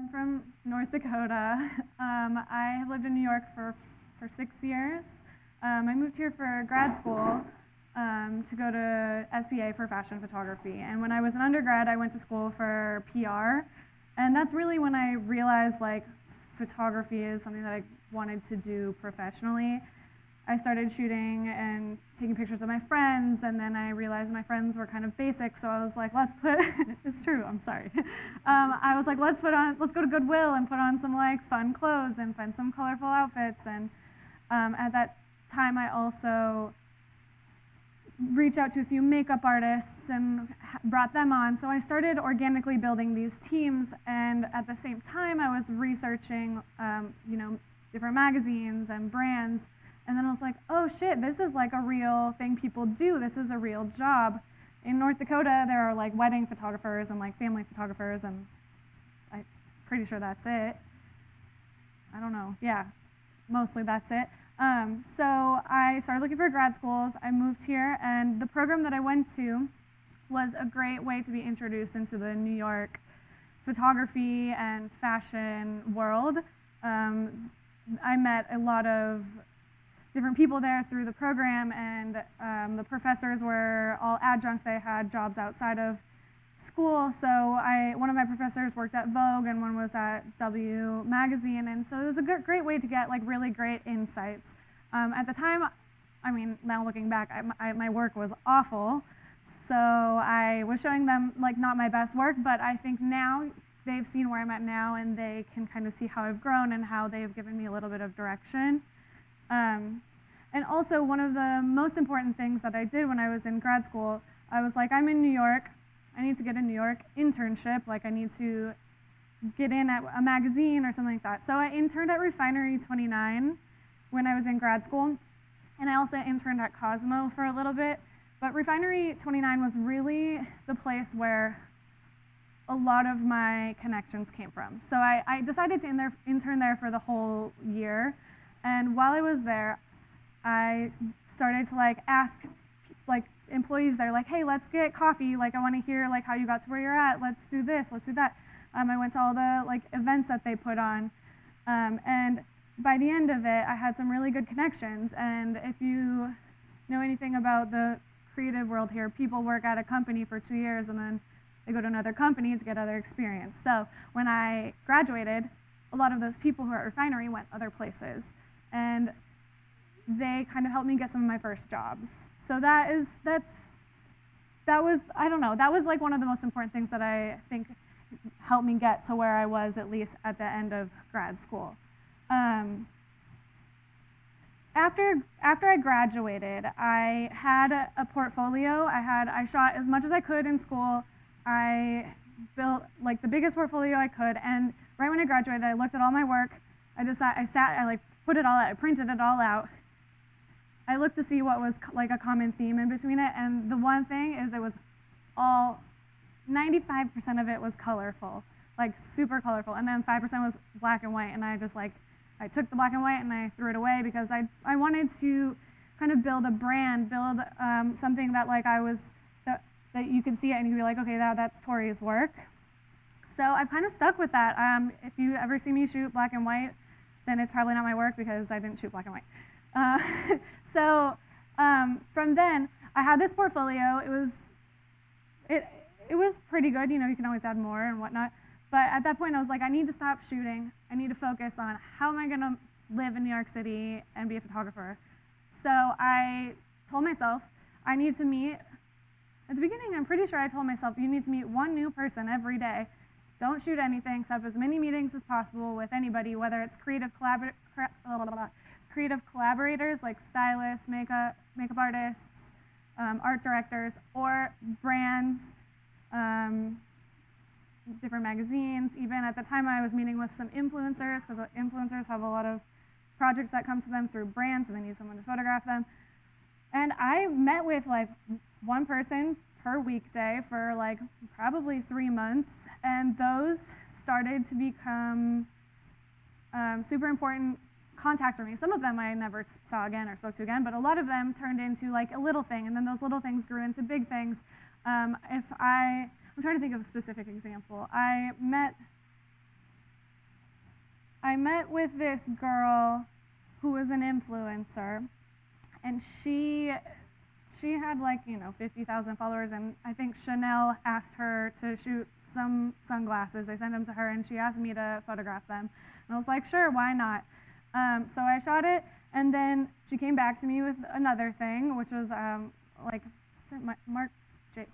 I'm from North Dakota. I have lived in New York for 6 years. I moved here for grad school to go to SVA for fashion photography. And when I was an undergrad, I went to school for PR. And that's really when I realized like photography is something that I wanted to do professionally. I started shooting and taking pictures of my friends, and then I realized my friends were kind of basic, so I was like, let's put, it's true, I'm sorry. I was like, let's go to Goodwill and put on some like fun clothes and find some colorful outfits. And at that time, I also reached out to a few makeup artists and brought them on. So I started organically building these teams, and at the same time, I was researching, different magazines and brands. And then I was like, oh shit, this is like a real thing people do. This is a real job. In North Dakota, there are like wedding photographers and like family photographers, and I'm pretty sure that's it. I don't know. Yeah, mostly that's it. So I started looking for grad schools. I moved here, and the program that I went to was a great way to be introduced into the New York photography and fashion world. I met a lot of different people there through the program, and the professors were all adjuncts. They had jobs outside of school. So one of my professors worked at Vogue, and one was at NYLON Magazine, and so it was a great way to get like really great insights. At the time, I mean, now looking back, my work was awful. So I was showing them like not my best work, but I think now they've seen where I'm at now, and they can kind of see how I've grown and how they've given me a little bit of direction. And also, one of the most important things that I did when I was in grad school, I was like, I'm in New York. I need to get a New York internship. Like, I need to get in at a magazine or something like that. So I interned at Refinery 29 when I was in grad school. And I also interned at Cosmo for a little bit. But Refinery 29 was really the place where a lot of my connections came from. So I decided to intern there for the whole year. And while I was there, I started to like ask like employees there, like, hey, let's get coffee. Like, I want to hear like how you got to where you're at. Let's do this. Let's do that. I went to all the like events that they put on, and by the end of it, I had some really good connections. And if you know anything about the creative world here, people work at a company for 2 years and then they go to another company to get other experience. So when I graduated, a lot of those people who are at Refinery went other places. And they kind of helped me get some of my first jobs. So that was like one of the most important things that I think helped me get to where I was, at least at the end of grad school. After I graduated, I had a portfolio. I shot as much as I could in school. I built like the biggest portfolio I could, and right when I graduated, I looked at all my work. I put it all out, I printed it all out. I looked to see what was like a common theme in between it, and the one thing is it was all, 95% of it was colorful, like super colorful, and then 5% was black and white, and I took the black and white and I threw it away because I wanted to kind of build a brand, build something that like that you could see it and you'd be like, okay, that's Tory's work. So I've kind of stuck with that. If you ever see me shoot black and white, then it's probably not my work because I didn't shoot black and white. So from then, I had this portfolio. It was pretty good. You can always add more and whatnot. But at that point, I was like, I need to stop shooting. I need to focus on how am I going to live in New York City and be a photographer. So I told myself I need to meet. At the beginning, I'm pretty sure I told myself you need to meet one new person every day. Don't shoot anything, set up as many meetings as possible with anybody, whether it's creative collaborators like stylists, makeup artists, art directors, or brands, different magazines. Even at the time, I was meeting with some influencers, because influencers have a lot of projects that come to them through brands, and they need someone to photograph them. And I met with like one person per weekday for like probably 3 months, and those started to become super important contacts for me. Some of them I never saw again or spoke to again, but a lot of them turned into like a little thing, and then those little things grew into big things. I'm trying to think of a specific example. I met I met with this girl who was an influencer, and she had like, 50,000 followers, and I think Chanel asked her to shoot some sunglasses. They sent them to her, and she asked me to photograph them. And I was like, sure, why not? So I shot it, and then she came back to me with another thing, which was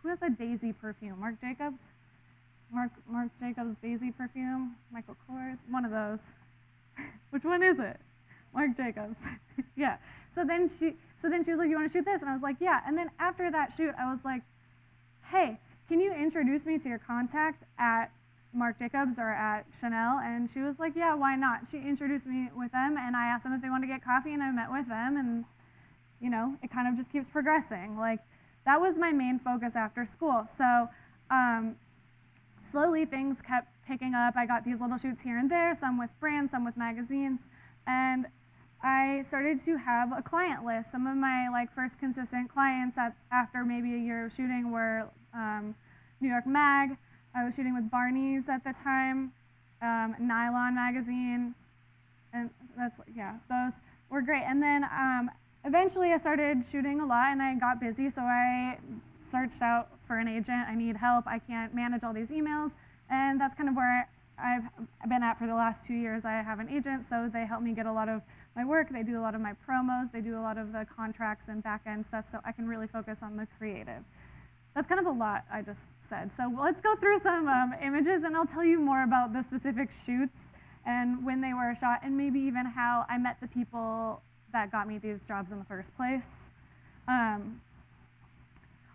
who has a Daisy perfume? Marc Jacobs? Marc Jacobs Daisy perfume? Michael Kors? One of those. Which one is it? Marc Jacobs. Yeah. So then she was like, you want to shoot this? And I was like, yeah. And then after that shoot, I was like, hey, can you introduce me to your contact at Marc Jacobs or at Chanel? And she was like, yeah, why not? She introduced me with them, and I asked them if they wanted to get coffee, and I met with them, and it kind of just keeps progressing. Like, that was my main focus after school. So slowly things kept picking up. I got these little shoots here and there, some with brands, some with magazines, and I started to have a client list. Some of my first consistent clients after maybe a year of shooting were New York Mag. I was shooting with Barney's at the time, NYLON Magazine, and those were great. And then eventually I started shooting a lot, and I got busy, so I searched out for an agent. I need help. I can't manage all these emails, and that's kind of where I've been at for the last 2 years. I have an agent, so they help me get a lot of my work. They do a lot of my promos. They do a lot of the contracts and back-end stuff, so I can really focus on the creative. That's kind of a lot I just said. So let's go through some images, and I'll tell you more about the specific shoots and when they were shot, and maybe even how I met the people that got me these jobs in the first place.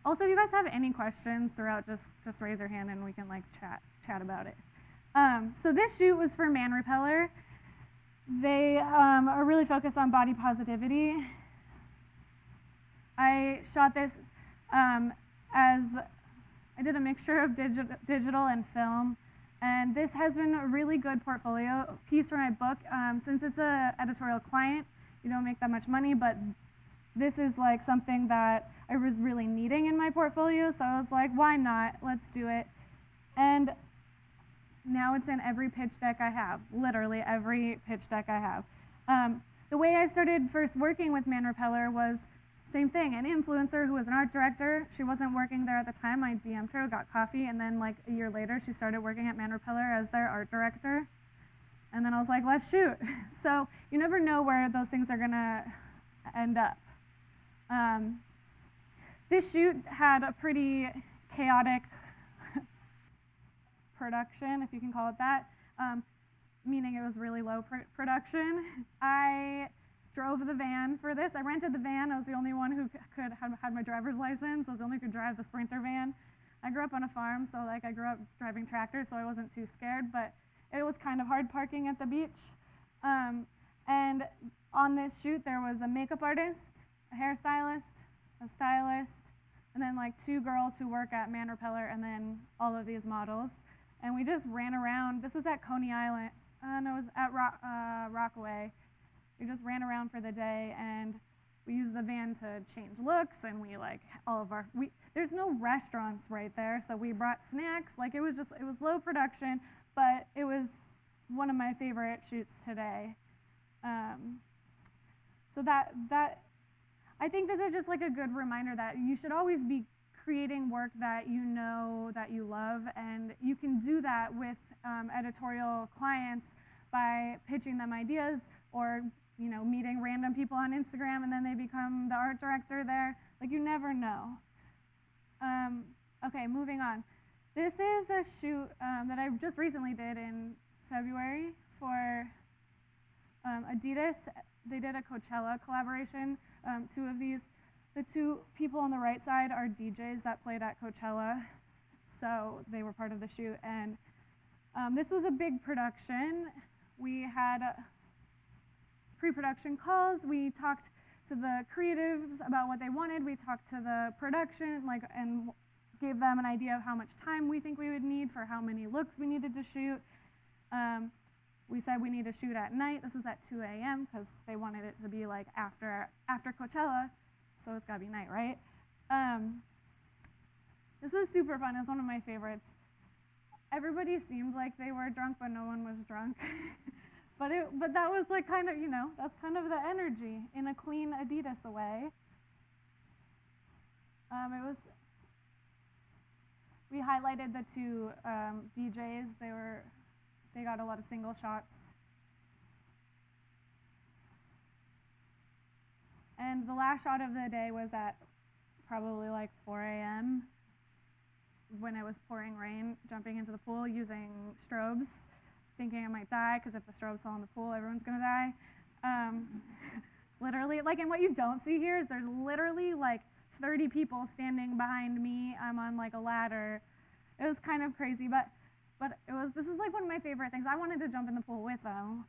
Also, if you guys have any questions throughout, just raise your hand and we can chat about it. So this shoot was for Man Repeller. They are really focused on body positivity. I shot this as I did a mixture of digital and film, and this has been a really good portfolio piece for my book. Since it's an editorial client, you don't make that much money, but this is something that I was really needing in my portfolio, so I was like, why not? Let's do it. And now it's in every pitch deck I have, literally every pitch deck I have. The way I started first working with Man Repeller was same thing, an influencer who was an art director. She wasn't working there at the time. I DM'd her, got coffee, and then a year later, she started working at Man Repeller as their art director. And then I was like, let's shoot. So you never know where those things are gonna end up. This shoot had a pretty chaotic production, if you can call it that, meaning it was really low production. I drove the van for this. I rented the van. I was the only one who had my driver's license. I was the only one who could drive the Sprinter van. I grew up on a farm, so I grew up driving tractors, so I wasn't too scared, but it was kind of hard parking at the beach. And on this shoot, there was a makeup artist, a hairstylist, a stylist, and then 2 girls who work at Man Repeller, and then all of these models. And we just ran around. This was at Coney Island. No, it was at Rockaway. We just ran around for the day, and we used the van to change looks, and we there's no restaurants right there, so we brought snacks. It was low production, but it was one of my favorite shoots today. So that I think this is just a good reminder that you should always be creating work that you know that you love, and you can do that with editorial clients by pitching them ideas or meeting random people on Instagram and then they become the art director there. You never know. Okay, moving on. This is a shoot that I just recently did in February for Adidas. They did a Coachella collaboration. 2 of these. The 2 people on the right side are DJs that played at Coachella, so they were part of the shoot. And this was a big production. We had pre-production calls. We talked to the creatives about what they wanted. We talked to the production, and gave them an idea of how much time we think we would need for how many looks we needed to shoot. We said we need to shoot at night. This was at 2 a.m. because they wanted it to be after Coachella, so it's gotta be night, right? This was super fun. It's one of my favorites. Everybody seemed like they were drunk, but no one was drunk. but that was like kind of, you know, that's kind of the energy in a clean Adidas way. We highlighted the two DJs. They got a lot of single shots. And the last shot of the day was at probably like 4 a.m. when it was pouring rain, jumping into the pool using strobes, thinking I might die because if the strobes fall in the pool, everyone's gonna die. Literally, like, and what you don't see here is there's literally like 30 people standing behind me. I'm on like a ladder. It was kind of crazy, but this is like one of my favorite things. I wanted to jump in the pool with them.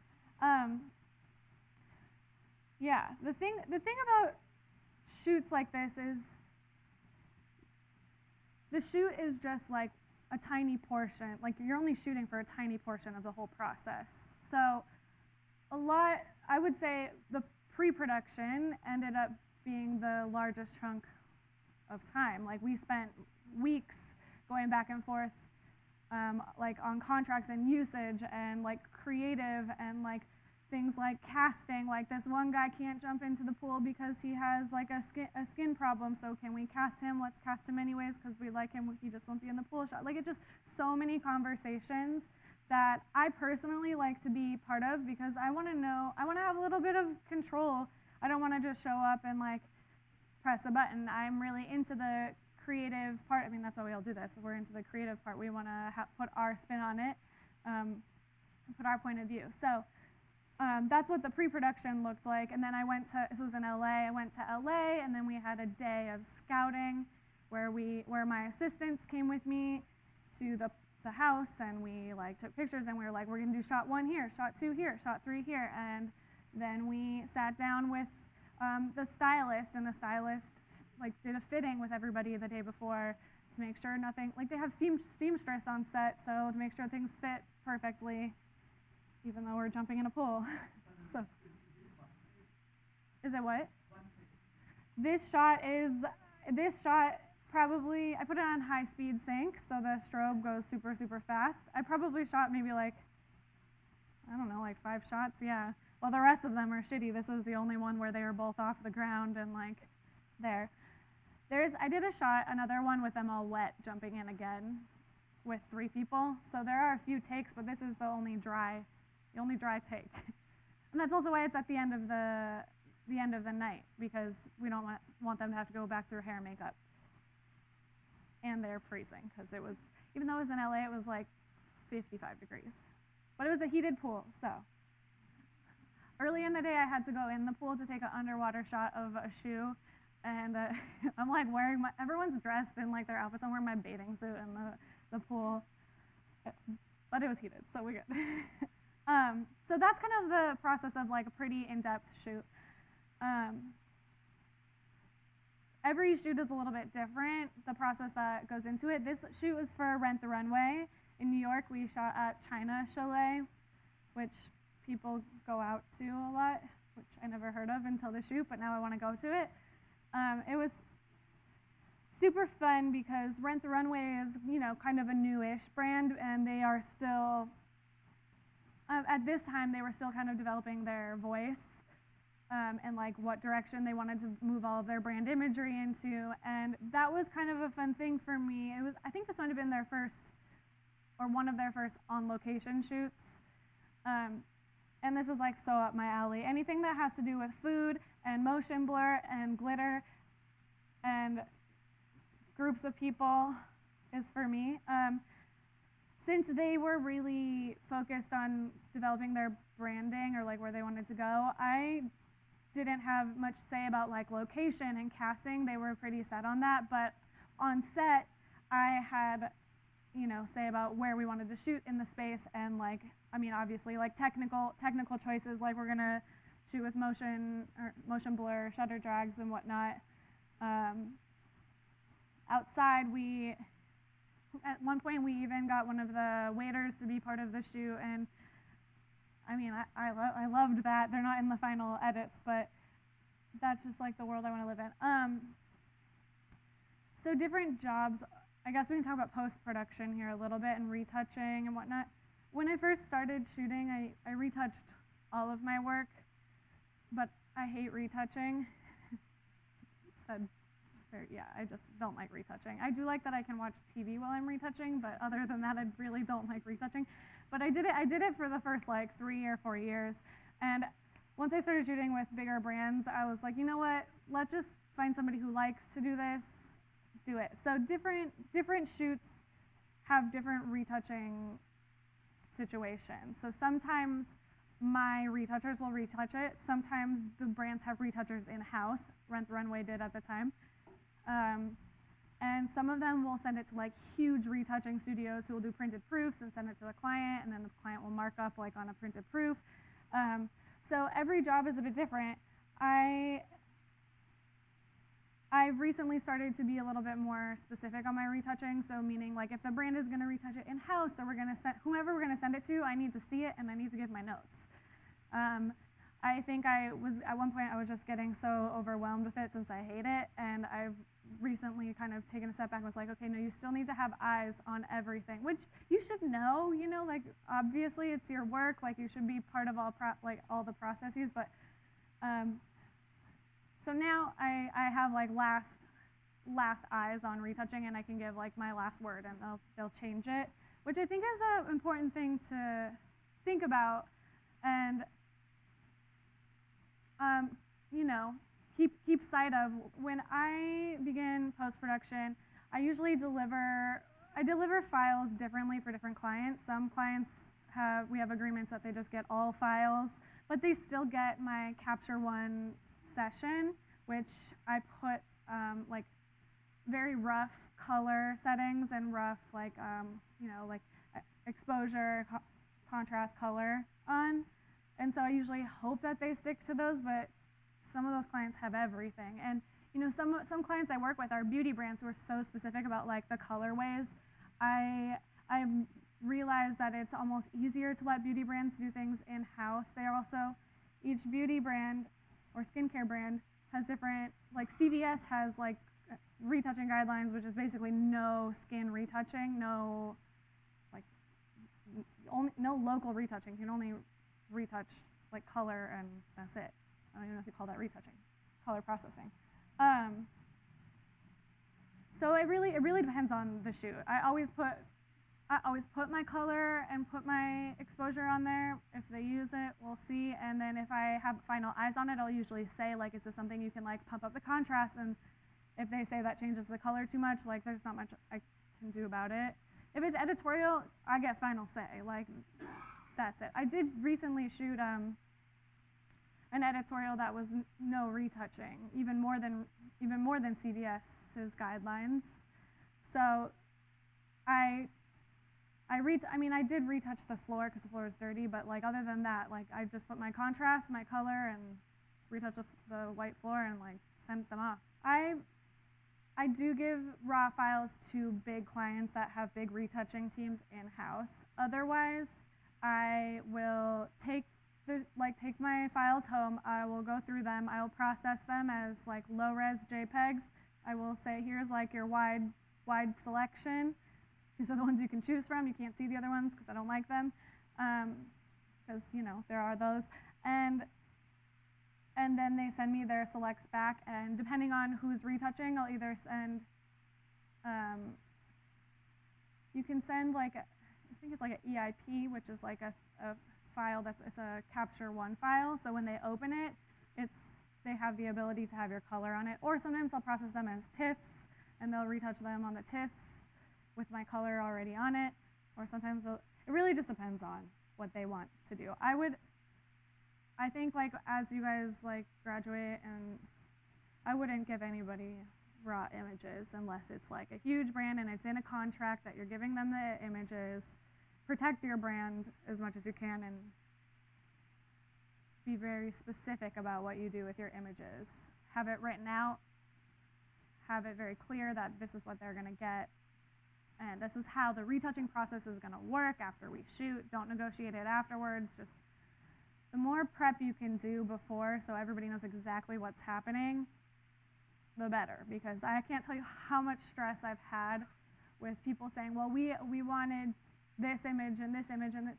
Yeah, the thing about shoots like this is the shoot is just like a tiny portion. Like, you're only shooting for a tiny portion of the whole process. So I would say the pre-production ended up being the largest chunk of time. Like, we spent weeks going back and forth, like on contracts and usage and like creative and like things like casting. Like, this one guy can't jump into the pool because he has like a skin problem, so can we cast him? Let's cast him anyways because we like him. He just won't be in the pool shot. Like, it's just so many conversations that I personally like to be part of because I want to have a little bit of control. I don't want to just show up and like press a button. I'm really into the creative part. I mean, that's why we all do this. We're into the creative part. We want to put our spin on it, put our point of view. So that's what the pre-production looked like. And then this was in LA. I went to LA, and then we had a day of scouting where my assistants came with me to the house, and we like took pictures, and we were like, we're gonna do shot 1 here, shot 2 here, shot 3 here. And then we sat down with the stylist, and the stylist like did a fitting with everybody the day before to make sure nothing, like, they have seamstress on set, so to make sure things fit perfectly, even though we're jumping in a pool. So, is it what? This shot probably, I put it on high speed sync, so the strobe goes super, super fast. I probably shot maybe like, I don't know, like 5 shots, yeah. Well, the rest of them are shitty. This was the only one where they were both off the ground and like there. I did another one with them all wet, jumping in again with 3 people. So there are a few takes, but this is the only dry take. And that's also why it's at the end of the night, because we don't want them to have to go back through hair and makeup. And they're freezing, because it was, even though it was in LA, it was like 55 degrees. But it was a heated pool, so. Early in the day, I had to go in the pool to take an underwater shot of a shoe. And I'm like everyone's dressed in like their outfits. I'm wearing my bathing suit in the pool. But it was heated, so we're good. So that's kind of the process of like a pretty in-depth shoot. Every shoot is a little bit different, the process that goes into it. This shoot was for Rent the Runway. In New York, we shot at China Chalet, which people go out to a lot, which I never heard of until the shoot, but now I want to go to it. It was super fun because Rent the Runway is, you know, kind of a newish brand, and they are still, at this time, they were still kind of developing their voice and like what direction they wanted to move all of their brand imagery into, and that was kind of a fun thing for me. I think this might have been their first, or one of their first on-location shoots, and this is like so up my alley. Anything that has to do with food and motion blur and glitter and groups of people is for me. Since they were really focused on developing their branding or like where they wanted to go, I didn't have much say about like location and casting. They were pretty set on that, but on set I had, you know, say about where we wanted to shoot in the space, and like, I mean, obviously like technical choices, like we're gonna shoot with motion blur, shutter drags and whatnot. Outside, at one point we even got one of the waiters to be part of the shoot, and I mean, I loved that. They're not in the final edits, but that's just like the world I want to live in. So different jobs. I guess we can talk about post-production here a little bit and retouching and whatnot. When I first started shooting, I retouched all of my work, but I hate retouching. Yeah, I just don't like retouching. I do like that I can watch TV while I'm retouching, but other than that, I really don't like retouching. But I did it for the first like 3 or 4 years, and once I started shooting with bigger brands, I was like, you know what? Let's just find somebody who likes to do this, do it. So different shoots have different retouching situations. So sometimes my retouchers will retouch it. Sometimes the brands have retouchers in-house. Rent the Runway did at the time. And some of them will send it to like huge retouching studios who will do printed proofs and send it to the client, and then the client will mark up like on a printed proof. So every job is a bit different. I've recently started to be a little bit more specific on my retouching, so meaning like if the brand is gonna retouch it in-house, or we're gonna send, whoever we're gonna send it to, I need to see it and I need to give my notes. I think at one point I was just getting so overwhelmed with it since I hate it, and I've recently kind of taken a step back and was like, okay, no, you still need to have eyes on everything, which you should know, you know, like obviously it's your work, like you should be part of all the processes, but so now I have like last eyes on retouching, and I can give like my last word, and they'll change it, which I think is an important thing to think about, and you know, keep sight of. When I begin post-production, I usually deliver files differently for different clients. Some clients we have agreements that they just get all files, but they still get my Capture One session, which I put like very rough color settings and rough like you know, like exposure, contrast, color on. And so I usually hope that they stick to those, but some of those clients have everything. And you know, some clients I work with are beauty brands who are so specific about like the colorways. I realized that it's almost easier to let beauty brands do things in-house. They are also, each beauty brand or skincare brand has different, like CVS has like retouching guidelines, which is basically no skin retouching, no local retouching. You can only retouch like color, and that's it. I don't even know if you call that retouching, color processing. So it really depends on the shoot. I always put my color and put my exposure on there. If they use it, we'll see. And then if I have final eyes on it, I'll usually say like, is this something you can like pump up the contrast? And if they say that changes the color too much, like there's not much I can do about it. If it's editorial, I get final say. Like, that's it. I did recently shoot an editorial that was no retouching, even more than CVS's guidelines. So I did retouch the floor because the floor was dirty, but like other than that, like I just put my contrast, my color, and retouch the white floor and like sent them off. I do give raw files to big clients that have big retouching teams in-house. Otherwise, I will take my files home. I will go through them. I will process them as like low-res JPEGs. I will say, here's like your wide selection. These are the ones you can choose from. You can't see the other ones because I don't like them, because you know there are those. And then they send me their selects back, and depending on who's retouching, I'll either send. You can send like I think it's like an EIP, which is like a file it's a Capture One file. So when they open it, they have the ability to have your color on it. Or sometimes I'll process them as TIFFs, and they'll retouch them on the TIFFs with my color already on it. Or sometimes it really just depends on what they want to do. I think like as you guys like graduate, and I wouldn't give anybody raw images unless it's like a huge brand and it's in a contract that you're giving them the images. Protect your brand as much as you can and be very specific about what you do with your images. Have it written out, have it very clear that this is what they're gonna get, and this is how the retouching process is gonna work after we shoot. Don't negotiate it afterwards. Just the more prep you can do before so everybody knows exactly what's happening, the better. Because I can't tell you how much stress I've had with people saying, well, we wanted this image and this image and this.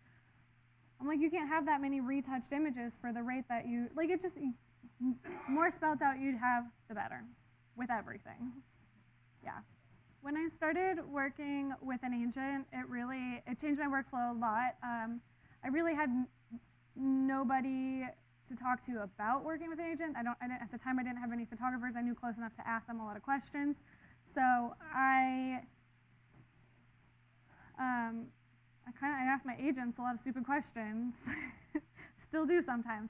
I'm like, you can't have that many retouched images for the rate that you, like, it just, more spelled out you'd have, the better, with everything. Yeah. When I started working with an agent, it changed my workflow a lot. I really had nobody to talk to about working with an agent. At the time I didn't have any photographers I knew close enough to ask them a lot of questions. So I asked my agents a lot of stupid questions, still do sometimes.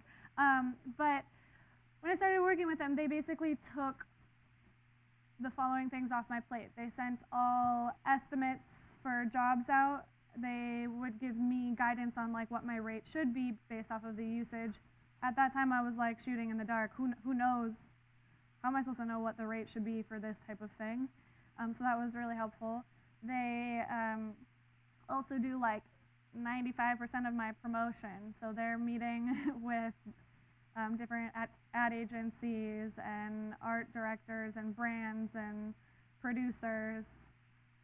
But when I started working with them, they basically took the following things off my plate. They sent all estimates for jobs out. They would give me guidance on like what my rate should be based off of the usage. At that time I was like shooting in the dark. Who knows? How am I supposed to know what the rate should be for this type of thing? So that was really helpful. They also do like 95% of my promotion. So they're meeting with different ad agencies and art directors and brands and producers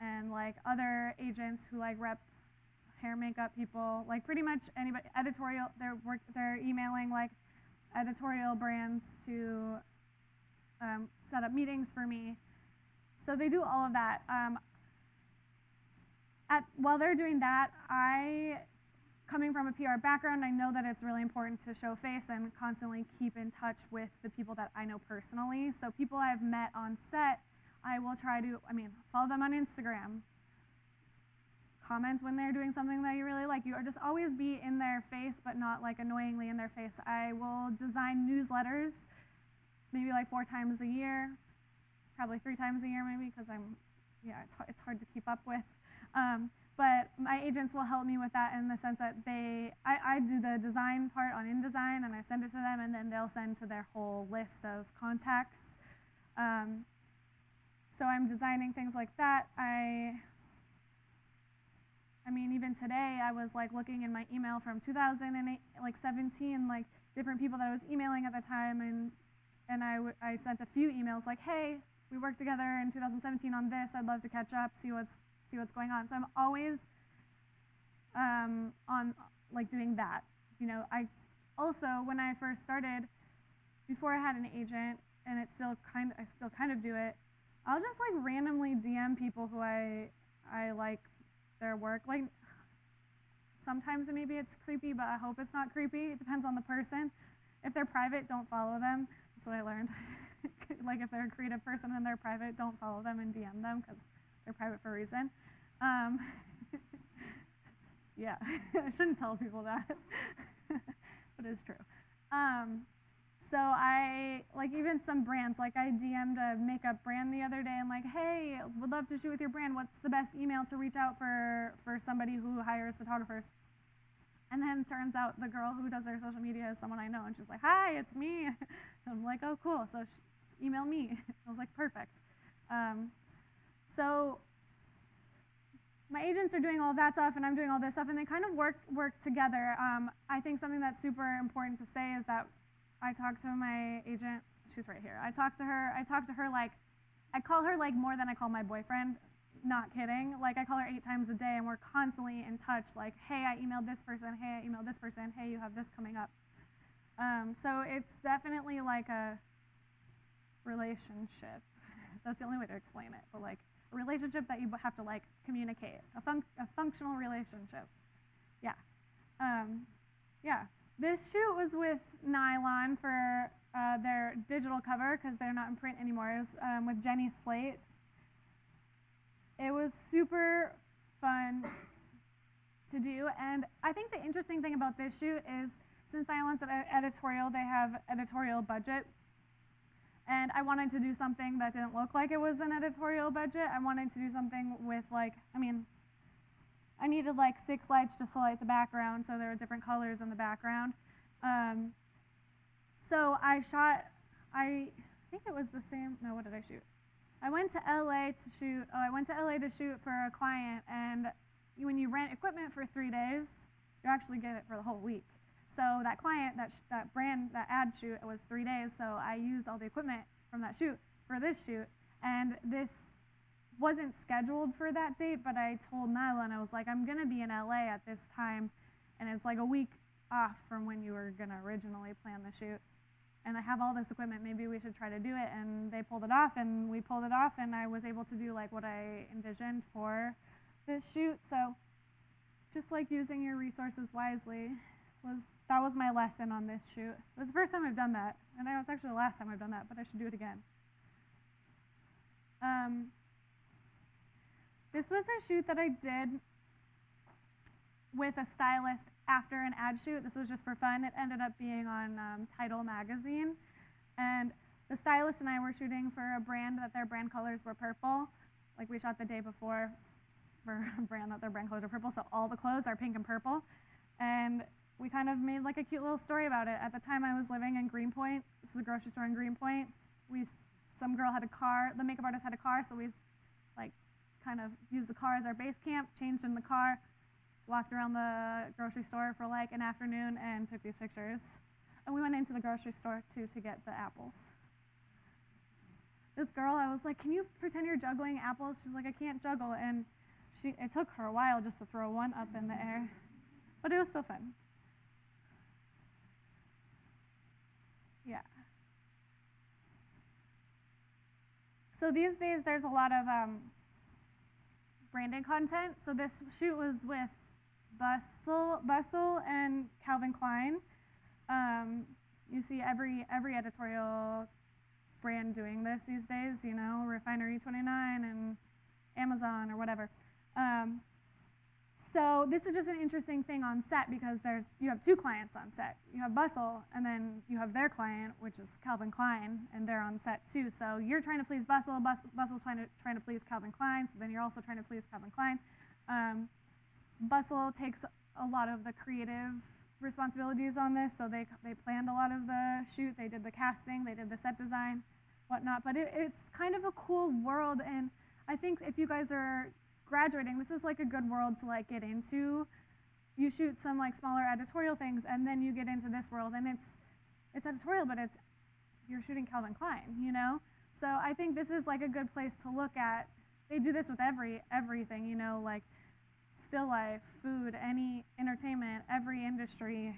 and like other agents who like rep hair makeup people, like pretty much anybody. Editorial, they're emailing like editorial brands to set up meetings for me. So they do all of that. While they're doing that, coming from a PR background, I know that it's really important to show face and constantly keep in touch with the people that I know personally. So people I've met on set, I will try to, follow them on Instagram, comment when they're doing something that you really like. You just always be in their face, but not like annoyingly in their face. I will design newsletters, maybe like 4 times a year, probably 3 times a year maybe, because it's hard to keep up with. But my agents will help me with that in the sense that I do the design part on InDesign and I send it to them, and then they'll send to their whole list of contacts. So I'm designing things like that. Even today I was like looking in my email from 2008, like 17, like different people that I was emailing at the time, and I sent a few emails like, hey, we worked together in 2017 on this. I'd love to catch up, see what's going on. So I'm always on like doing that. I also, when I first started, before I had an agent, and I still kind of do it, I'll just like randomly DM people who I like their work. Like sometimes maybe it's creepy, but I hope it's not creepy. It depends on the person. If they're private, don't follow them. That's what I learned. Like if they're a creative person and they're private, don't follow them and DM them because they're private for a reason. Yeah, I shouldn't tell people that, but it's true. So I, like even some brands, like I DM'd a makeup brand the other day and like, hey, would love to shoot with your brand. What's the best email to reach out for somebody who hires photographers? And then turns out the girl who does their social media is someone I know, and she's like, hi, it's me. And I'm like, oh, cool, so email me. I was like, perfect. So my agents are doing all that stuff and I'm doing all this stuff, and they kind of work together. I think something that's super important to say is that I talk to my agent, she's right here. I talk to her like, I call her like more than I call my boyfriend, not kidding. Like I call her 8 times a day and we're constantly in touch, like, hey, I emailed this person, hey, I emailed this person, hey, you have this coming up. So it's definitely like a relationship. That's the only way to explain it, but like a relationship that you have to like communicate, a functional relationship. Yeah. Yeah. This shoot was with NYLON for their digital cover because they're not in print anymore. It was with Jenny Slate. It was super fun to do, and I think the interesting thing about this shoot is since NYLON's editorial, they have editorial budget, and I wanted to do something that didn't look like it was an editorial budget. I wanted to do something with like, I needed like 6 lights just to light the background, so there were different colors in the background. So I shot, I think it was the same, no, what did I shoot? I went to LA to shoot for a client, and when you rent equipment for 3 days, you actually get it for the whole week. So that client, that brand, that ad shoot, it was 3 days, so I used all the equipment from that shoot for this shoot, and this wasn't scheduled for that date, but I told NYLON, I was like, I'm gonna be in LA at this time, and it's like a week off from when you were gonna originally plan the shoot. And I have all this equipment, maybe we should try to do it. And they pulled it off, and we pulled it off, and I was able to do like what I envisioned for this shoot. So just like using your resources wisely that was my lesson on this shoot. It was the first time I've done that, and it was actually the last time I've done that, but I should do it again. This was a shoot that I did with a stylist after an ad shoot. This was just for fun. It ended up being on NYLON Magazine, and the stylist and I were shooting for a brand that their brand colors were purple. Like, we shot the day before for a brand that their brand colors are purple, so all the clothes are pink and purple. And we kind of made like a cute little story about it. At the time I was living in Greenpoint. This is a grocery store in Greenpoint. Some girl had a car, the makeup artist had a car, so we like kind of used the car as our base camp, changed in the car, walked around the grocery store for like an afternoon and took these pictures. And we went into the grocery store too to get the apples. This girl, I was like, can you pretend you're juggling apples? She's like, I can't juggle. And it took her a while just to throw one up in the air. But it was still fun. Yeah. So these days there's a lot of branded content. So this shoot was with BUSTLE and Calvin Klein. You see every editorial brand doing this these days, you know, Refinery 29 and Amazon or whatever. So this is just an interesting thing on set because you have two clients on set. You have BUSTLE, and then you have their client, which is Calvin Klein, and they're on set too. So you're trying to please BUSTLE, BUSTLE's trying to please Calvin Klein, so then you're also trying to please Calvin Klein. BUSTLE takes a lot of the creative responsibilities on this, so they planned a lot of the shoot, they did the casting, they did the set design, whatnot. But it's kind of a cool world, and I think if you guys are graduating, this is like a good world to like get into. You shoot some like smaller editorial things, and then you get into this world, and it's editorial, but you're shooting Calvin Klein, you know. So I think this is like a good place to look at. They do this with everything, you know, like still life, food, any entertainment, every industry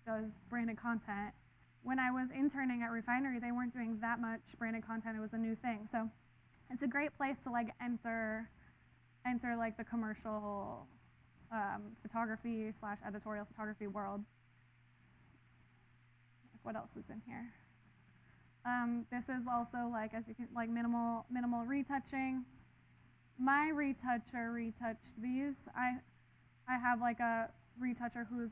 does branded content. When I was interning at Refinery, they weren't doing that much branded content. It was a new thing. So it's a great place to like enter like the commercial photography / editorial photography world. Like, what else is in here? This is also like, as you can, like minimal retouching. My retoucher retouched these. I have like a retoucher who's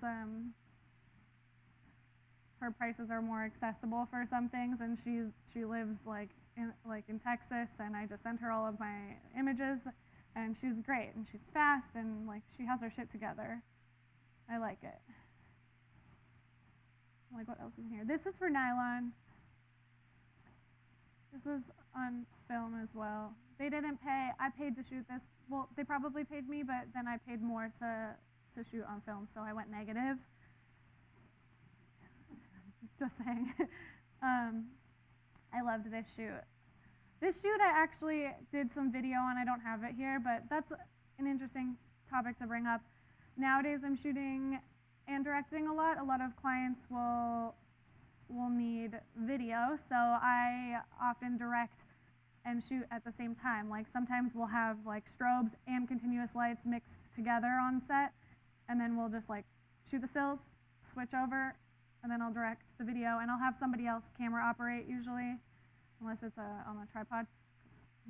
her prices are more accessible for some things, and she lives like in Texas, and I just sent her all of my images. And she's great, and she's fast, and like she has her shit together. I like it. Like, what else is here? This is for NYLON. This was on film as well. They didn't pay. I paid to shoot this. Well, they probably paid me, but then I paid more to shoot on film, so I went negative. Just saying. I loved this shoot. This shoot I actually did some video on. I don't have it here, but that's an interesting topic to bring up. Nowadays I'm shooting and directing a lot. A lot of clients will need video, so I often direct and shoot at the same time. Like sometimes we'll have like strobes and continuous lights mixed together on set, and then we'll just like shoot the stills, switch over, and then I'll direct the video, and I'll have somebody else camera operate usually. Unless it's on a tripod.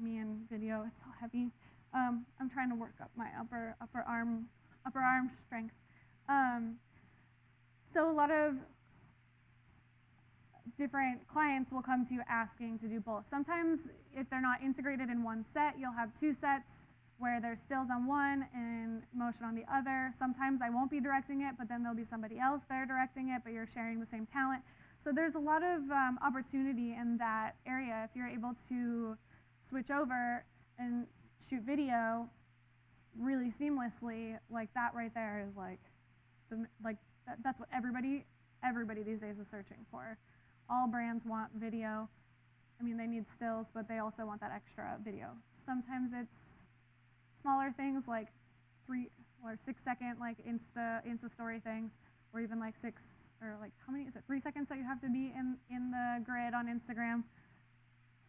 Me and video, it's so heavy. I'm trying to work up my upper arm strength. So a lot of different clients will come to you asking to do both. Sometimes if they're not integrated in one set, you'll have two sets where there's stills on one and motion on the other. Sometimes I won't be directing it, but then there'll be somebody else there directing it, but you're sharing the same talent. So there's a lot of opportunity in that area if you're able to switch over and shoot video really seamlessly. Like that right there is like, that's what everybody these days is searching for. All brands want video. I mean, they need stills, but they also want that extra video. Sometimes it's smaller things like 6-second like Insta story things, or even like 6 or like how many is it 3 seconds that you have to be in the grid on Instagram.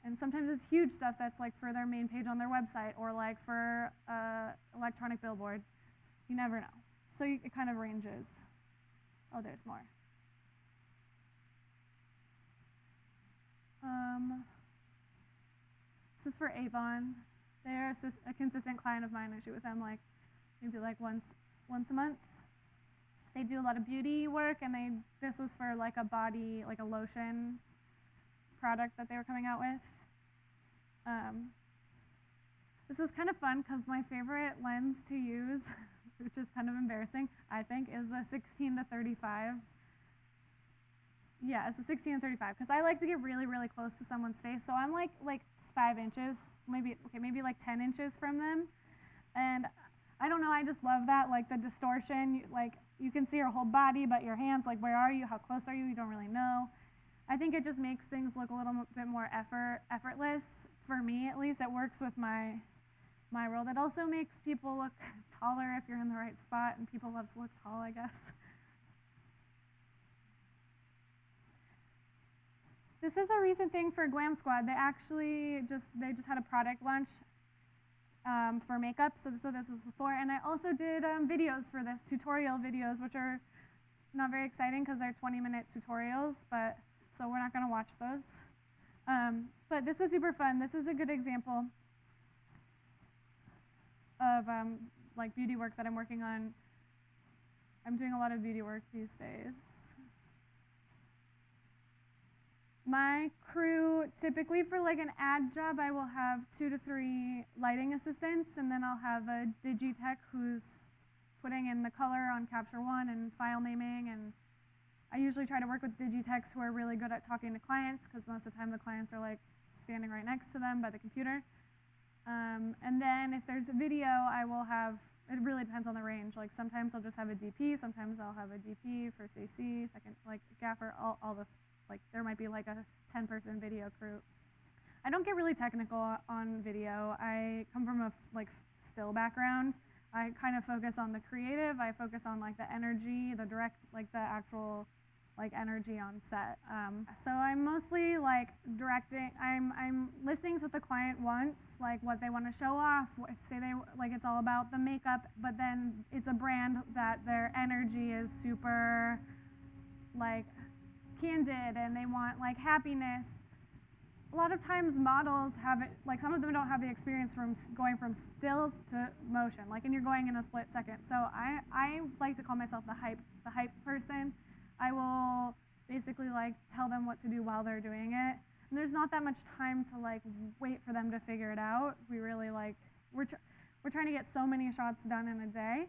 And sometimes it's huge stuff that's like for their main page on their website, or like for electronic billboard. You never know. So it kind of ranges. Oh, there's more. This is for Avon. They're a consistent client of mine. I shoot with them like maybe like once a month. They do a lot of beauty work, and this was for like a body, like a lotion product that they were coming out with. This is kind of fun because my favorite lens to use, which is kind of embarrassing, I think, is the 16 to 35. Yeah, it's a 16 to 35 because I like to get really, really close to someone's face. So I'm like 5 inches, maybe like 10 inches from them, and I don't know, I just love that, like the distortion, like you can see your whole body, but your hands, like where are you, how close are you, you don't really know. I think it just makes things look a little bit more effortless, for me at least. It works with my world. It also makes people look taller if you're in the right spot, and people love to look tall, I guess. This is a recent thing for GLAMSQUAD. They just had a product launch for makeup, so this was before, and I also did videos for this, tutorial videos, which are not very exciting because they're 20-minute tutorials, but so we're not going to watch those. But this was super fun. This is a good example of like beauty work that I'm working on. I'm doing a lot of beauty work these days. My crew, typically for like an ad job, I will have 2 to 3 lighting assistants, and then I'll have a digitech who's putting in the color on Capture One and file naming, and I usually try to work with digitechs who are really good at talking to clients, because most of the time the clients are like standing right next to them by the computer. And then if there's a video, I will have, it really depends on the range. Like sometimes I'll just have a DP, sometimes I'll have a DP, first AC, second like gaffer, all the, like there might be like a 10-person video crew. I don't get really technical on video. I come from a like still background. I kind of focus on the creative. I focus on like the energy, the direct, like the actual like energy on set. So I'm mostly like directing. I'm listening to what the client wants, like what they want to show off. Say they like it's all about the makeup, but then it's a brand that their energy is super like candid, and they want like happiness. A lot of times models have it, like some of them don't have the experience from going from stills to motion, like, and you're going in a split second. So I like to call myself the hype person. I will basically like tell them what to do while they're doing it. And there's not that much time to like wait for them to figure it out. We really like, we're trying to get so many shots done in a day.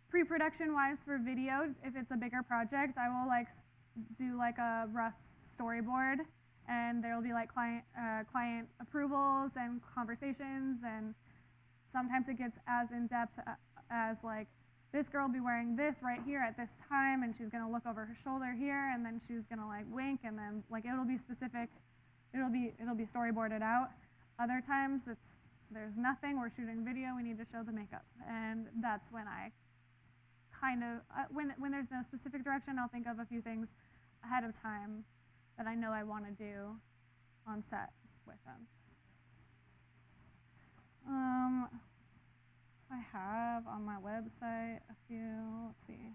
Pre-production wise for video, if it's a bigger project, I will like do like a rough storyboard, and there will be like client approvals and conversations, and sometimes it gets as in depth as like this girl will be wearing this right here at this time, and she's gonna look over her shoulder here, and then she's gonna like wink, and then like it'll be specific, it'll be storyboarded out. Other times there's nothing, we're shooting video, we need to show the makeup, and that's when I kind of when there's no specific direction, I'll think of a few things ahead of time that I know I want to do on set with them. I have on my website a few, let's see.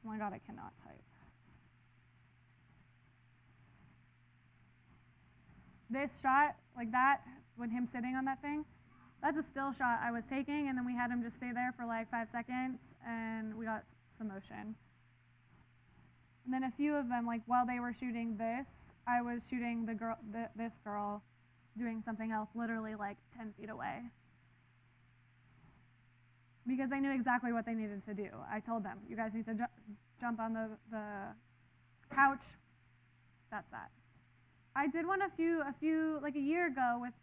Oh my God, I cannot type. This shot, like that, with him sitting on that thing, that's a still shot I was taking, and then we had him just stay there for like 5 seconds, and we got some motion. And then a few of them, like while they were shooting this, I was shooting this girl doing something else literally like 10 feet away. Because I knew exactly what they needed to do. I told them, you guys need to jump on the couch. That's that. I did one a few like a year ago with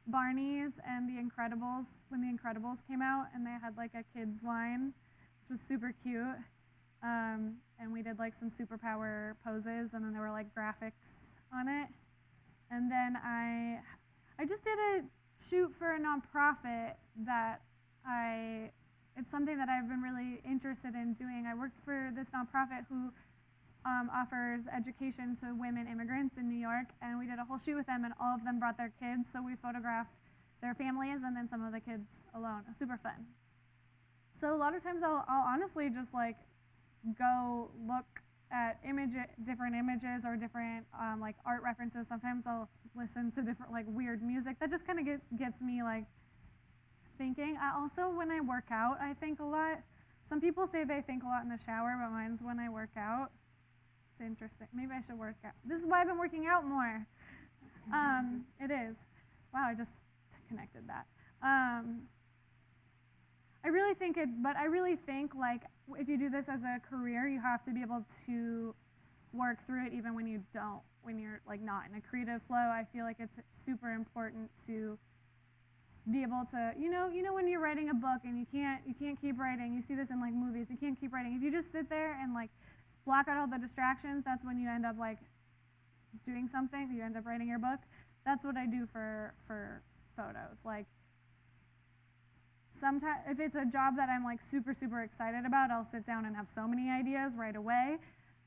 Barney's and The Incredibles, when The Incredibles came out, and they had like a kids line, which was super cute. And we did like some superpower poses, and then there were like graphics on it. And then I just did a shoot for a nonprofit that it's something that I've been really interested in doing. I worked for this nonprofit who offers education to women immigrants in New York, and we did a whole shoot with them, and all of them brought their kids, so we photographed their families and then some of the kids alone. It was super fun. So a lot of times I'll honestly just like go look at different images or different like art references. Sometimes I'll listen to different like weird music. That just kind of gets me like thinking. I also, when I work out, I think a lot. Some people say they think a lot in the shower, but mine's when I work out. It's interesting. Maybe I should work out. This is why I've been working out more. It is. Wow, I just connected that. I really think like if you do this as a career, you have to be able to work through it even when you don't, when you're like not in a creative flow. I feel like it's super important to be able to, you know when you're writing a book and you can't keep writing. You see this in like movies. You can't keep writing. If you just sit there and like block out all the distractions, that's when you end up like doing something. You end up writing your book. That's what I do for photos. Like sometimes if it's a job that I'm like super excited about, I'll sit down and have so many ideas right away.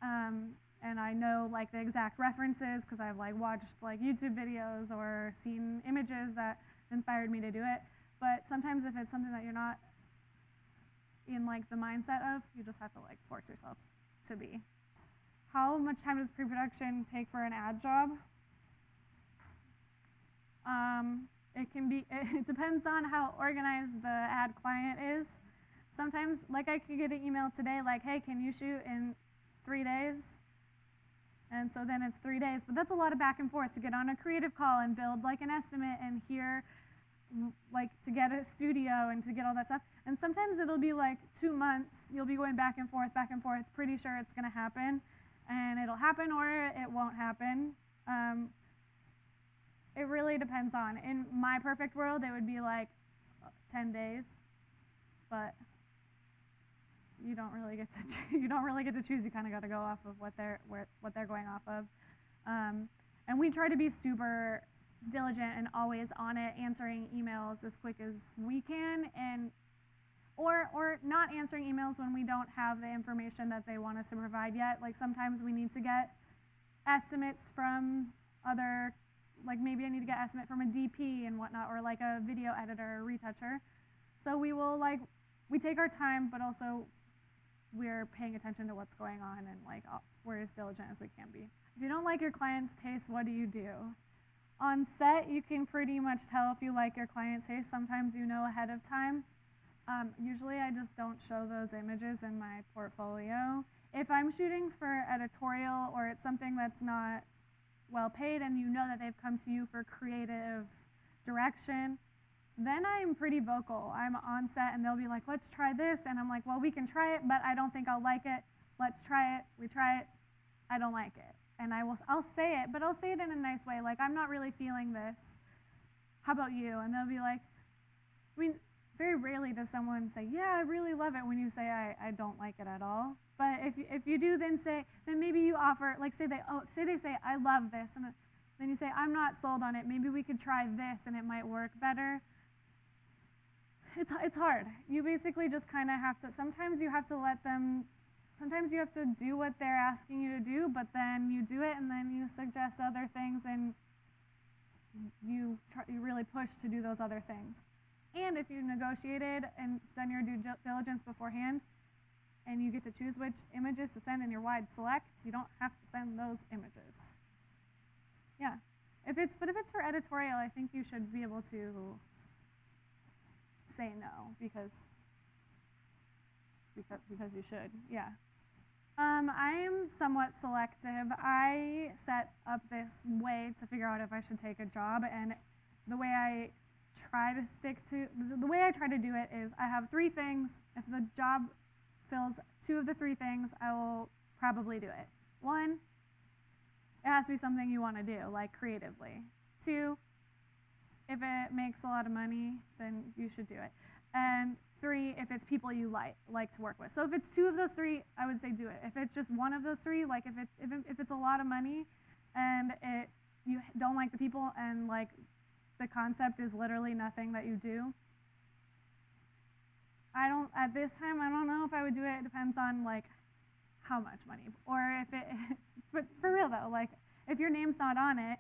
And I know like the exact references because I've like watched like YouTube videos or seen images that inspired me to do it. But sometimes if it's something that you're not in like the mindset of, you just have to like force yourself to be. How much time does pre-production take for an ad job? It depends on how organized the ad client is. Sometimes, like I could get an email today like, hey, can you shoot in 3 days? And so then it's 3 days, but that's a lot of back and forth to get on a creative call and build like an estimate and hear, like to get a studio and to get all that stuff. And sometimes it'll be like 2 months, you'll be going back and forth, pretty sure it's gonna happen. And it'll happen or it won't happen. It really depends on. In my perfect world, it would be like 10 days, but you don't really get to choose. You kind of got to go off of what they're going off of. And we try to be super diligent and always on it, answering emails as quick as we can, and or not answering emails when we don't have the information that they want us to provide yet. Like sometimes we need to get estimates from other, like maybe I need to get estimate from a DP and whatnot, or like a video editor or retoucher. So we take our time, but also we're paying attention to what's going on, and like we're as diligent as we can be. If you don't like your client's taste, what do? On set, you can pretty much tell if you like your client's taste. Sometimes you know ahead of time. Usually I just don't show those images in my portfolio. If I'm shooting for editorial or it's something that's not well paid and you know that they've come to you for creative direction, then I'm pretty vocal. I'm on set and they'll be like, let's try this, and I'm like, well, we can try it, but I don't think I'll like it. Let's try it. We try it. I don't like it. And I'll say it, but I'll say it in a nice way, like, I'm not really feeling this. How about you? And they'll be like, I mean, very rarely does someone say, yeah, I really love it, when you say I don't like it at all. But if you do, then maybe you offer, like say they say I love this, and then you say I'm not sold on it. Maybe we could try this, and it might work better. It's hard. You basically just kind of have to. Sometimes you have to let them. Sometimes you have to do what they're asking you to do, but then you do it, and then you suggest other things, and you really push to do those other things. And if you negotiated and done your due diligence beforehand, and you get to choose which images to send in your wide select, you don't have to send those images. Yeah. But if it's for editorial, I think you should be able to say no, because you should. Yeah. I'm somewhat selective. I set up this way to figure out if I should take a job, and the way I try to do it is I have 3 things. If the job fills 2 of the 3 things, I will probably do it. 1, it has to be something you want to do, like creatively. 2, if it makes a lot of money, then you should do it. And 3, if it's people you like to work with. So if it's 2 of those 3, I would say do it. If it's just 1 of those 3, like if it's a lot of money and you don't like the people, and like the concept is literally nothing that you do. At this time, I don't know if I would do it. It depends on like how much money, or if it, but for real though, like if your name's not on it,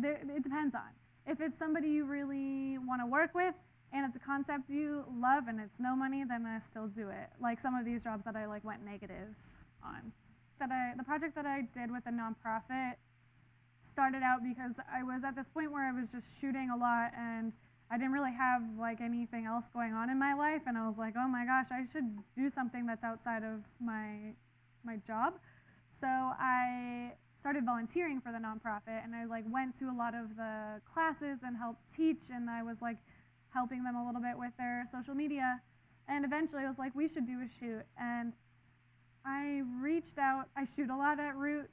it depends on. If it's somebody you really want to work with, and it's a concept you love and it's no money, then I still do it. Like some of these jobs that I like went negative on. The project that I did with a nonprofit started out because I was at this point where I was just shooting a lot and I didn't really have like anything else going on in my life, and I was like, oh my gosh, I should do something that's outside of my job. So I started volunteering for the nonprofit, and I like went to a lot of the classes and helped teach, and I was like helping them a little bit with their social media, and eventually I was like, we should do a shoot. And I reached out. I shoot a lot at Root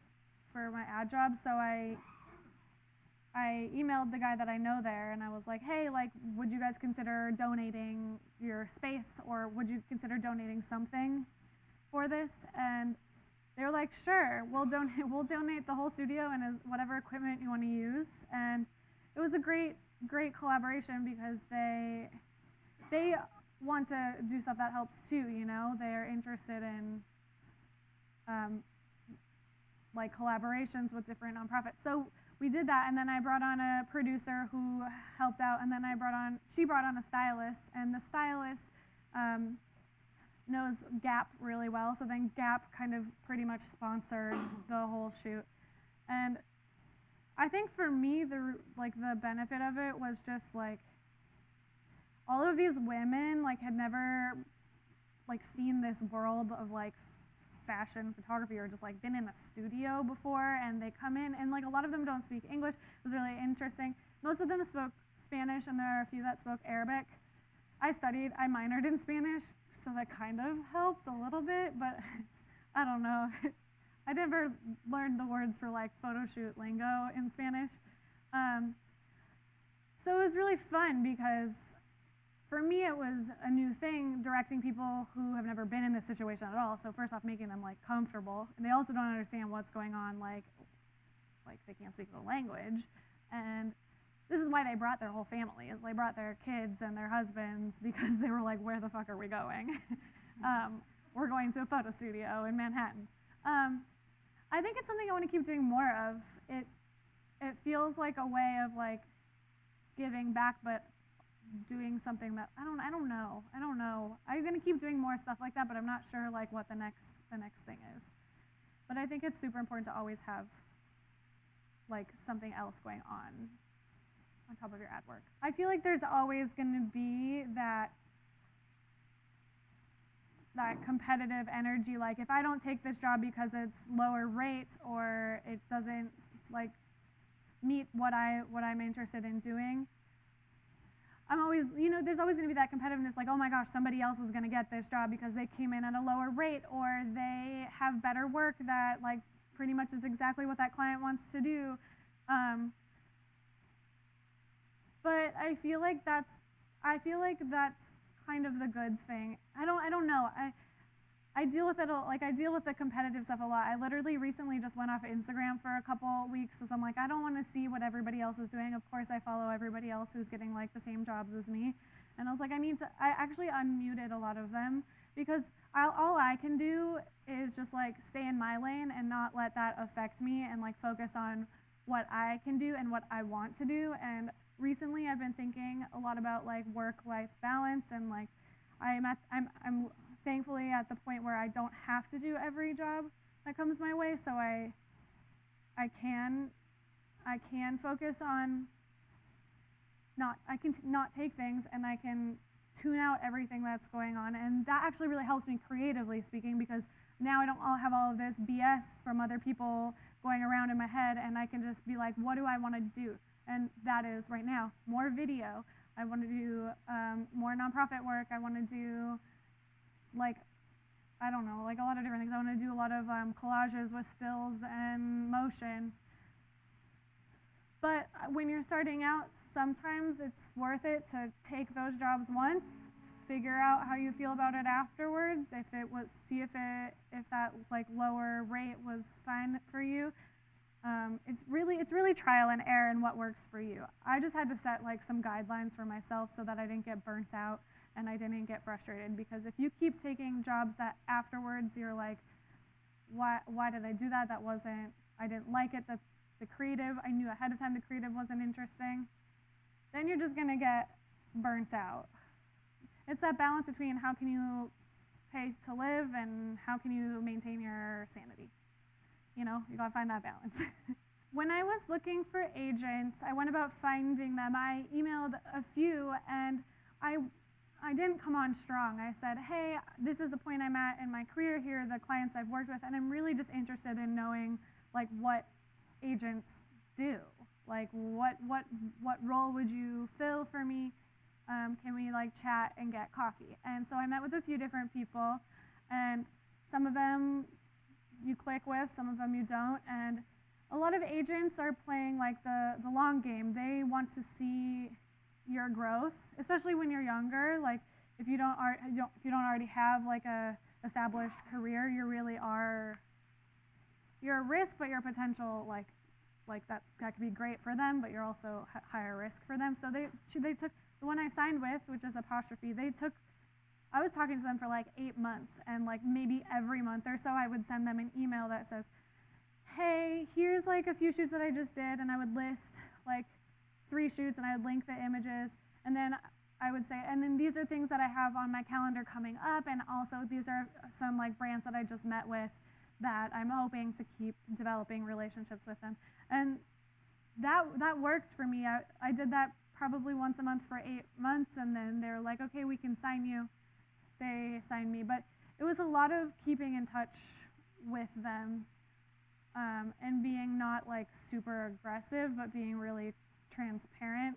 for my ad job, so I emailed the guy that I know there, and I was like, hey, like, would you guys consider donating your space, or would you consider donating something for this? And they were like, sure, we'll donate the whole studio and whatever equipment you want to use. And it was a great collaboration because they want to do stuff that helps too, you know? They're interested in like collaborations with different nonprofits. So we did that, and then I brought on a producer who helped out, and then she brought on a stylist, and the stylist knows Gap really well, so then Gap kind of pretty much sponsored the whole shoot. And I think for me, the benefit of it was just like all of these women like had never like seen this world of like fashion photography or just like been in a studio before, and they come in and like a lot of them don't speak English. It was really interesting. Most of them spoke Spanish, and there are a few that spoke Arabic. I minored in Spanish, so that kind of helped a little bit, but I don't know. I never learned the words for like photo shoot lingo in Spanish. So it was really fun because for me it was a new thing directing people who have never been in this situation at all. So first off, making them like comfortable, and they also don't understand what's going on, like they can't speak the language. And this is why they brought their whole family. They brought their kids and their husbands because they were like, where the fuck are we going? We're going to a photo studio in Manhattan. I think it's something I want to keep doing more of. It feels like a way of like giving back, but doing something that I don't know. I'm gonna keep doing more stuff like that, but I'm not sure like what the next thing is. But I think it's super important to always have like something else going on top of your ad work. I feel like there's always gonna be that competitive energy, like if I don't take this job because it's lower rate or it doesn't like meet what I'm interested in doing, I'm always, there's always going to be that competitiveness, like, oh my gosh, somebody else is going to get this job because they came in at a lower rate, or they have better work that like pretty much is exactly what that client wants to do. But I feel like that's kind of the good thing. I don't know. I deal with it I deal with the competitive stuff a lot. I literally recently just went off Instagram for a couple weeks because I'm like, I don't want to see what everybody else is doing. Of course, I follow everybody else who's getting like the same jobs as me, and I was like, I actually unmuted a lot of them because all I can do is just like stay in my lane and not let that affect me, and like focus on what I can do and what I want to do. And recently, I've been thinking a lot about like work-life balance, and like I'm thankfully at the point where I don't have to do every job that comes my way, so I can focus on I can not take things, and I can tune out everything that's going on, and that actually really helps me creatively speaking, because now I don't have all of this BS from other people going around in my head, and I can just be like, what do I want to do? And that is right now more video. I want to do more nonprofit work. I want to do like, I don't know, like a lot of different things. I want to do a lot of collages with stills and motion. But when you're starting out, sometimes it's worth it to take those jobs once, figure out how you feel about it afterwards. See if that like lower rate was fine for you, It's really trial and error in what works for you. I just had to set like some guidelines for myself so that I didn't get burnt out and I didn't get frustrated, because if you keep taking jobs that afterwards you're like, why did I do that? I didn't like it. The creative, I knew ahead of time the creative wasn't interesting. Then you're just gonna get burnt out. It's that balance between how can you pay to live and how can you maintain your sanity. You know, you gotta find that balance. When I was looking for agents, I went about finding them. I emailed a few, and I didn't come on strong. I said, hey, this is the point I'm at in my career. Here are the clients I've worked with, and I'm really just interested in knowing like what agents do. Like what role would you fill for me? Can we like chat and get coffee? And so I met with a few different people, and some of them you click with, some of them you don't. And a lot of agents are playing like the long game. They want to see your growth, especially when you're younger. Like if you don't already have like a established career, you're a risk, but your potential like that could be great for them, but you're also higher risk for them. So they took the one I signed with, which is Apostrophe. I was talking to them for like 8 months, and like maybe every month or so I would send them an email that says, hey, here's like a few shoots that I just did, and I would list like 3 shoots, and I would link the images, and then I would say, and then these are things that I have on my calendar coming up, and also these are some like brands that I just met with that I'm hoping to keep developing relationships with them. And that worked for me. I did that probably once a month for 8 months, and then they were like, okay, we can sign you. They signed me, but it was a lot of keeping in touch with them, and being not like super aggressive, but being really transparent,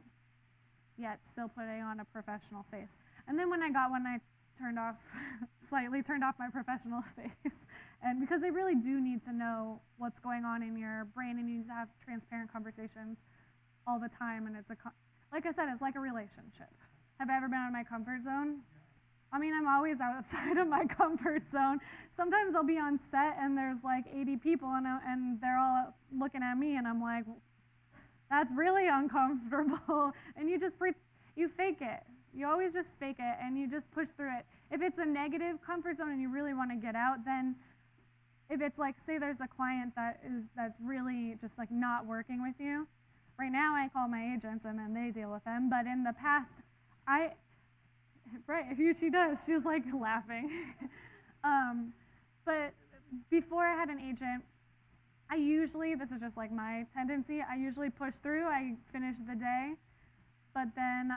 yet still putting on a professional face. And then when I got one, I slightly turned off my professional face. And because they really do need to know what's going on in your brain, and you need to have transparent conversations all the time. And like I said, it's like a relationship. Have I ever been out of my comfort zone? I mean, I'm always outside of my comfort zone. Sometimes I'll be on set and there's like 80 people and they're all looking at me, and I'm like, that's really uncomfortable. And you fake it. You always just fake it, and you just push through it. If it's a negative comfort zone and you really want to get out, then if it's like, say there's a client that's really just like not working with you, right now I call my agents and then they deal with them. But in the past, she does. She was like laughing. But before I had an agent, this is just like my tendency, I usually push through, I finish the day, but then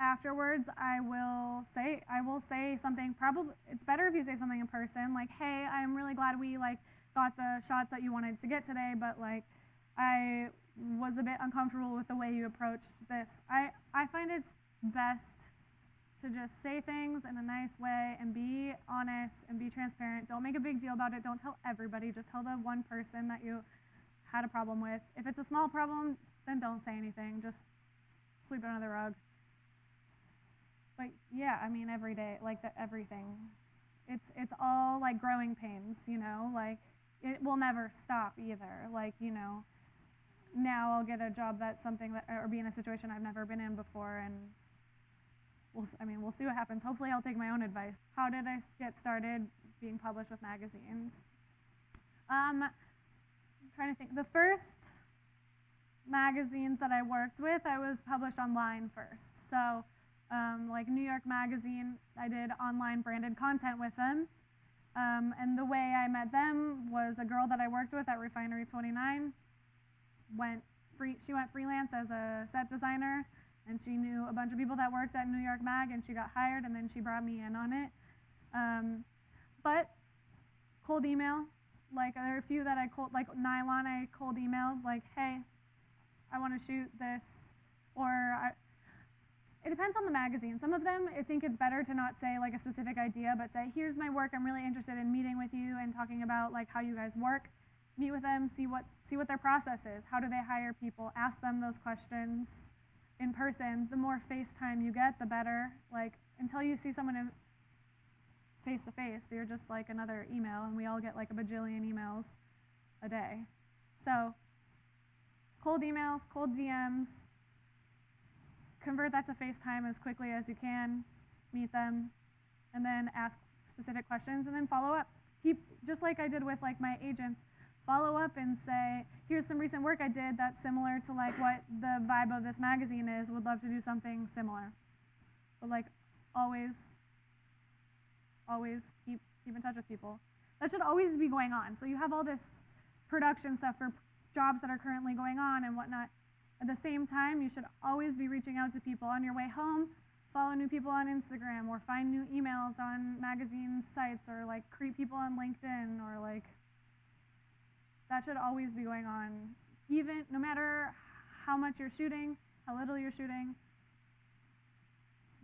afterwards I will say something. Probably it's better if you say something in person, like, hey, I'm really glad we like got the shots that you wanted to get today, but like I was a bit uncomfortable with the way you approached this. I find it's best to just say things in a nice way and be honest and be transparent. Don't make a big deal about it. Don't tell everybody. Just tell the one person that you had a problem with. If it's a small problem, then don't say anything. Just sweep it under the rug. But yeah, I mean, every day, like everything. It's all like growing pains, you know? Like, it will never stop either. Like, you know, now I'll get a job that's something that, or be in a situation I've never been in before, and we'll see what happens. Hopefully I'll take my own advice. How did I get started being published with magazines? I'm trying to think. The first magazines that I worked with, I was published online first. So, like New York Magazine, I did online branded content with them. And the way I met them was a girl that I worked with at Refinery 29 she went freelance as a set designer, and she knew a bunch of people that worked at New York Mag, and she got hired, and then she brought me in on it. But cold email, like there are a few that like NYLON, I cold emailed, like, hey, I want to shoot this, it depends on the magazine. Some of them, I think it's better to not say like a specific idea, but say, here's my work, I'm really interested in meeting with you and talking about like how you guys work. Meet with them, see what their process is. How do they hire people? Ask them those questions in person. The more FaceTime you get, the better. Like, until you see someone face to face, you're just like another email, and we all get like a bajillion emails a day. So cold emails, cold DMs, convert that to FaceTime as quickly as you can, meet them, and then ask specific questions, and then follow up. Just like I did with like my agents, follow up and say, here's some recent work I did that's similar to like what the vibe of this magazine is, would love to do something similar. But like always keep in touch with people. That should always be going on. So you have all this production stuff for jobs that are currently going on and whatnot. At the same time, you should always be reaching out to people on your way home. Follow new people on Instagram, or find new emails on magazine sites, or like create people on LinkedIn, or like that should always be going on. Even no matter how much you're shooting, how little you're shooting,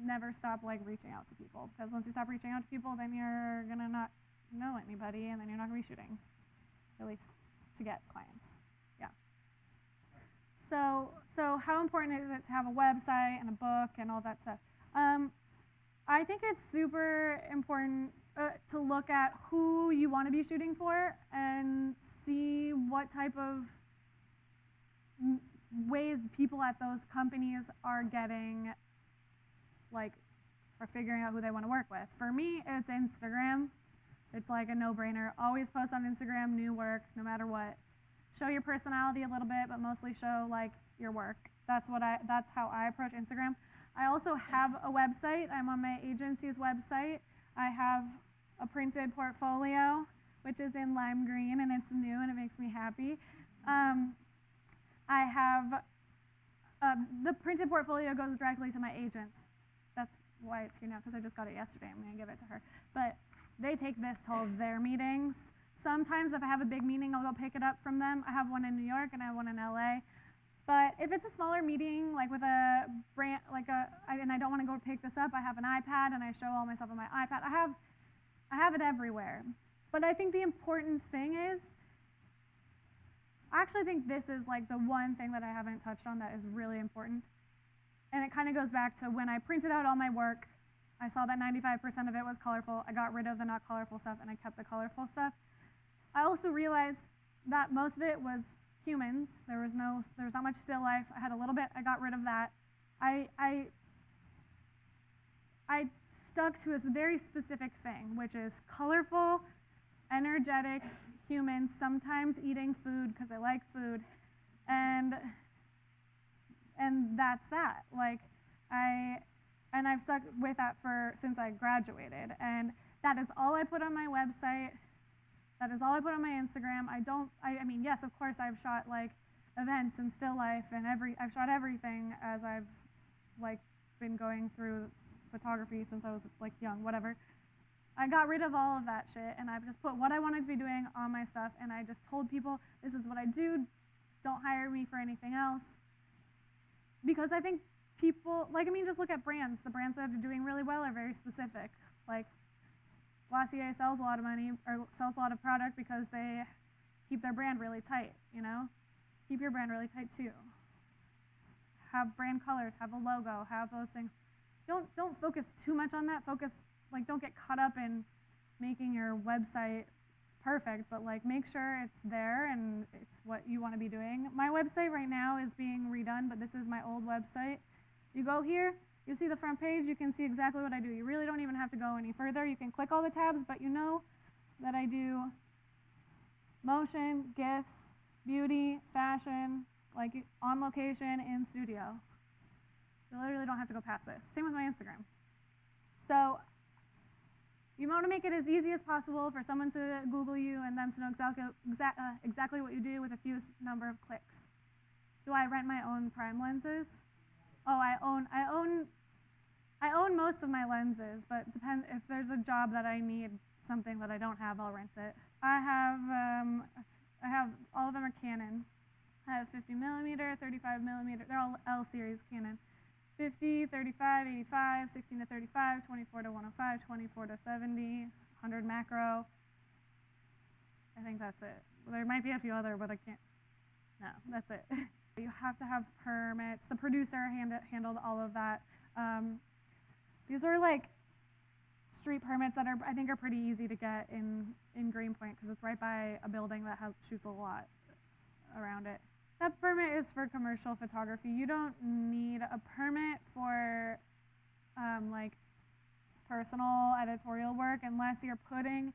never stop like reaching out to people, because once you stop reaching out to people, then you're gonna not know anybody, and then you're not gonna be shooting, at least to get clients. Yeah. So how important is it to have a website and a book and all that stuff? I think it's super important to look at who you want to be shooting for and see what type of ways people at those companies are getting, like, for figuring out who they want to work with. For me, it's Instagram. It's like a no-brainer. Always post on Instagram, new work, no matter what. Show your personality a little bit, but mostly show like your work. That's how I approach Instagram. I also have a website. I'm on my agency's website. I have a printed portfolio, which is in lime green, and it's new, and it makes me happy. I have the printed portfolio goes directly to my agents. That's why it's here now, because I just got it yesterday. I'm going to give it to her. But they take this to all of their meetings. Sometimes if I have a big meeting, I'll go pick it up from them. I have one in New York and I have one in LA. But if it's a smaller meeting, like with a brand, and I don't want to go pick this up, I have an iPad and I show all my stuff on my iPad. I have it everywhere. But I think the important thing is, I actually think this is like the one thing that I haven't touched on that is really important. And it kind of goes back to when I printed out all my work, I saw that 95% of it was colorful. I got rid of the not colorful stuff and I kept the colorful stuff. I also realized that most of it was humans. There was not much still life. I had a little bit. I got rid of that. I stuck to a very specific thing, which is colorful, energetic humans, sometimes eating food because I like food, and that's that. Like I've stuck with that since I graduated, and that is all I put on my website. That is all I put on my Instagram. I mean, yes, of course, I've shot like events and still life and I've shot everything as I've like been going through photography since I was like young, whatever. I got rid of all of that shit and I've just put what I wanted to be doing on my stuff, and I just told people, this is what I do, don't hire me for anything else. Because I think people, like, I mean, just look at brands. The brands that are doing really well are very specific. Like, Glossier sells a lot of money, or sells a lot of product because they keep their brand really tight, you know? Keep your brand really tight too. Have brand colors, have a logo, have those things. Don't focus too much on that. Don't get caught up in making your website perfect, but like make sure it's there and it's what you want to be doing. My website right now is being redone, but this is my old website. You go here, you see the front page, you can see exactly what I do. You really don't even have to go any further. You can click all the tabs, but you know that I do motion, gifts, beauty, fashion, like on location, in studio. You literally don't have to go past this. Same with my Instagram. So you want to make it as easy as possible for someone to Google you and them to know exactly what you do with a few number of clicks. Do I rent my own prime lenses? Oh, I own most of my lenses, but it depends. If there's a job that I need something that I don't have, I'll rent it. I have all of them are Canon. I have 50 millimeter, 35 millimeter. They're all L series Canon. 50, 35, 85, 16 to 35, 24 to 105, 24 to 70, 100 macro. I think that's it. Well, there might be a few other, but I can't. No, that's it. You have to have permits. The producer handled all of that. These are like street permits that I think are pretty easy to get in Greenpoint because it's right by a building that shoots a lot. around it. That permit is for commercial photography. You don't need a permit for like personal editorial work unless you're putting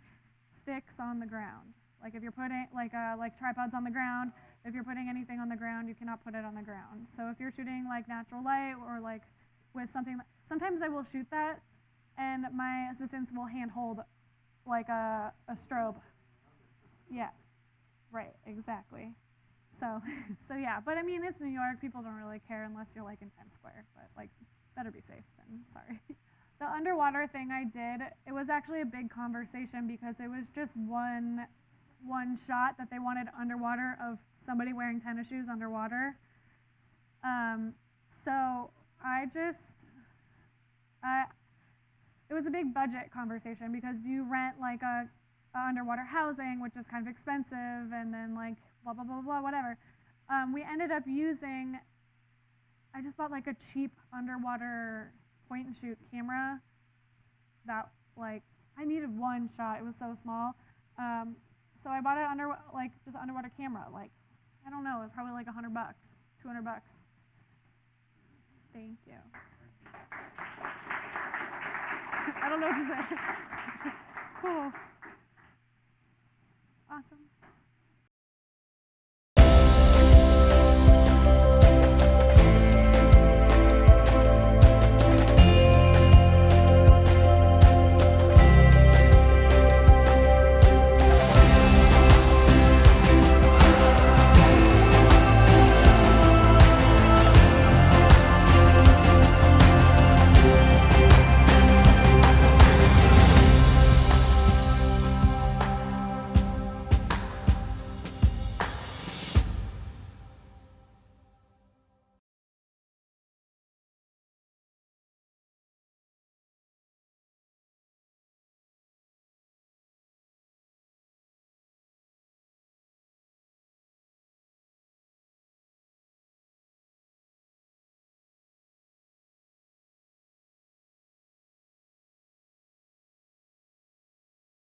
sticks on the ground. Like if you're putting like tripods on the ground, if you're putting anything on the ground, you cannot put it on the ground. So if you're shooting like natural light or like with something, sometimes I will shoot that and my assistants will hand hold like a strobe. Yeah, right, exactly. So, so yeah, but I mean, it's New York, people don't really care unless you're like in Times Square, but like, better be safe than sorry. The underwater thing I did, it was actually a big conversation because it was just one shot that they wanted underwater of somebody wearing tennis shoes underwater. So it was a big budget conversation because you rent like a underwater housing, which is kind of expensive, and then like blah blah blah blah whatever. We ended up using. I just bought like a cheap underwater point and shoot camera. That like I needed one shot. It was so small. So I bought an just underwater camera. Like I don't know, it's probably like $100, $200. Thank you. I don't know what to say. Cool.